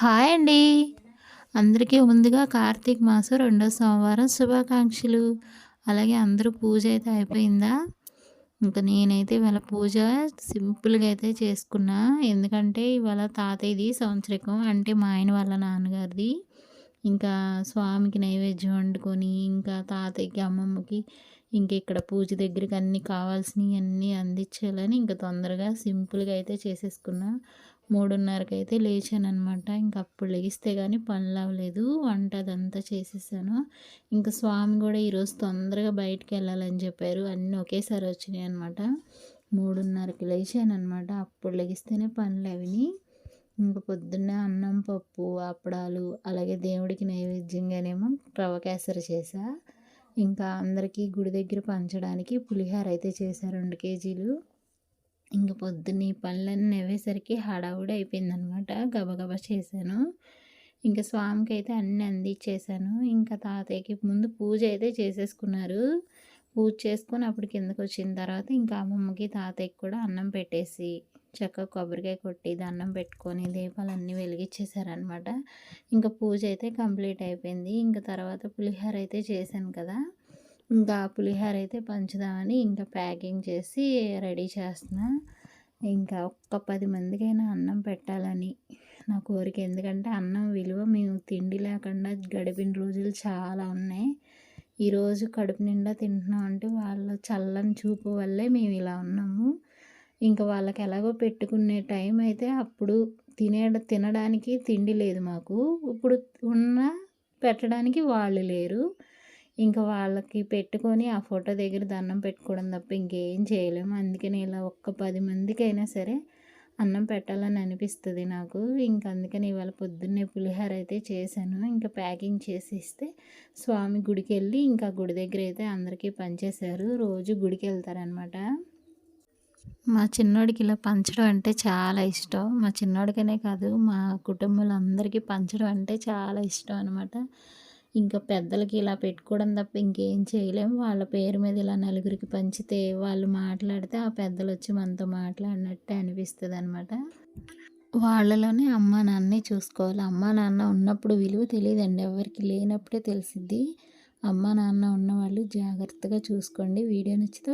Hi అండి. అందరికీ ముందుగా కార్తీక మాసం రెండో సోమవారం శుభాకాంక్షలు. అలాగే అందరూ పూజ అయితే అయిపోయిందా? ఇంక నేనైతే ఇవాళ పూజ సింపుల్‌గా అయితే చేసుకున్నా. ఎందుకంటే ఇవాళ తాతయ్యది సంవత్సరికం అంటే మా ఆయన వాళ్ళ నాన్నగారిది. ఇంకా స్వామికి నైవేద్యం వండుకొని, ఇంకా తాతయ్యకి, అమ్మమ్మకి ఇంక ఇక్కడ పూజ దగ్గరికి అన్నీ కావాల్సినయి అన్నీ అందించాలని ఇంక తొందరగా సింపుల్‌గా అయితే చేసేసుకున్నా. 3:30కి అయితే లేచాననమాట. ఇంక అప్పుడు లెగిస్తే గానీ పనులవ్వలేదు. వంట అదంతా చేసేసాను. ఇంక స్వామి గూడా ఈరోజు తొందరగా బయటికెళ్ళాలని చెప్పారు. అన్నీ ఒకేసారి వచ్చినాయనమాట. 3:30కి లేచాననమాట. అప్పుడు లెగిస్తేనే పనులవినియి. ఇంక పొద్దున్నే అన్నం, పప్పు, అప్పడాలు, అలాగే దేవుడికి నైవేద్యంగానేమో రవ్వ కేసరి చేశా. ఇంకా అందరికీ గుడి దగ్గర పంచడానికి పులిహోర అయితే చేశా 2 కేజీలు. ఇంక పొద్దున్న ఈ పనులన్నీ అయ్యేసరికి హడావుడి అయిపోయిందనమాట. గబగబా చేశాను. ఇంక స్వామికైతే అన్నీ అందిచ్చేసాను. ఇంకా తాతయ్యకి ముందు పూజ అయితే చేసేసుకున్నారు. పూజ చేసుకొని అప్పుడు కిందకొచ్చిన తర్వాత ఇంకా అమ్మమ్మకి, తాతయ్యకి కూడా అన్నం పెట్టేసి, చక్కగా కొబ్బరికాయ కొట్టి, దండం పెట్టుకొని, దీపాలన్నీ వెలిగిచ్చేసారనమాట. ఇంక పూజ అయితే కంప్లీట్ అయిపోయింది. ఇంక తర్వాత పులిహోర అయితే చేశాను కదా! ఇంకా పులిహోర అయితే పంచుదామని ఇంకా ప్యాకింగ్ చేసి రెడీ చేస్తున్నా. ఇంకా ఒక్క 10 మందికైనా అన్నం పెట్టాలని నా కోరిక. ఎందుకంటే అన్నం విలువ మేము తిండి లేకుండా గడిపిన రోజులు చాలా ఉన్నాయి. ఈరోజు కడుపు నిండా తింటున్నాం అంటే వాళ్ళ చల్లని చూపు వల్లే మేము ఇలా ఉన్నాము. ఇంకా వాళ్ళకి ఎలాగో పెట్టుకునే టైం అయితే అప్పుడు తినడానికి తిండి లేదు మాకు. ఇప్పుడు ఉన్న పెట్టడానికి వాళ్ళు లేరు. ఇంకా వాళ్ళకి పెట్టుకొని ఆ ఫోటో దగ్గర దండం పెట్టుకోవడం తప్ప ఇంకేం చేయలేము. అందుకని ఇలా ఒక్క 10 మందికైనా సరే అన్నం పెట్టాలని అనిపిస్తది నాకు. ఇంక అందుకని ఇవాళ పొద్దున్నే పులిహోర అయితే చేశాను. ఇంకా ప్యాకింగ్ చేసి ఇస్తే స్వామి గుడికెళ్ళి ఇంకా గుడి దగ్గర అయితే అందరికీ పంచేశారు. రోజు గుడికెళ్తారనమాట. మా చిన్నోడికి ఇలా పంచడం అంటే చాలా ఇష్టం. మా చిన్నోడికనే కాదు మా కుటుంబంలో అందరికీ పంచడం అంటే చాలా ఇష్టం అనమాట. ఇంకా పెద్దలకి ఇలా పెట్టుకోవడం తప్ప ఇంకేం చేయలేము. వాళ్ళ పేరు మీద ఇలా నలుగురికి పంచితే వాళ్ళు మాట్లాడితే ఆ పెద్దలొచ్చి మనతో మాట్లాడినట్టే అనిపిస్తదనమాట. వాళ్ళలోనే అమ్మా, నాన్నే చూసుకోవాలి. అమ్మా, నాన్న ఉన్నప్పుడు విలువ తెలీదండి ఎవరికీ. లేనప్పుడే తెలిసిద్ది. అమ్మా, నాన్న ఉన్నవాళ్ళు జాగ్రత్తగా చూసుకోండి. వీడియో నచ్చితే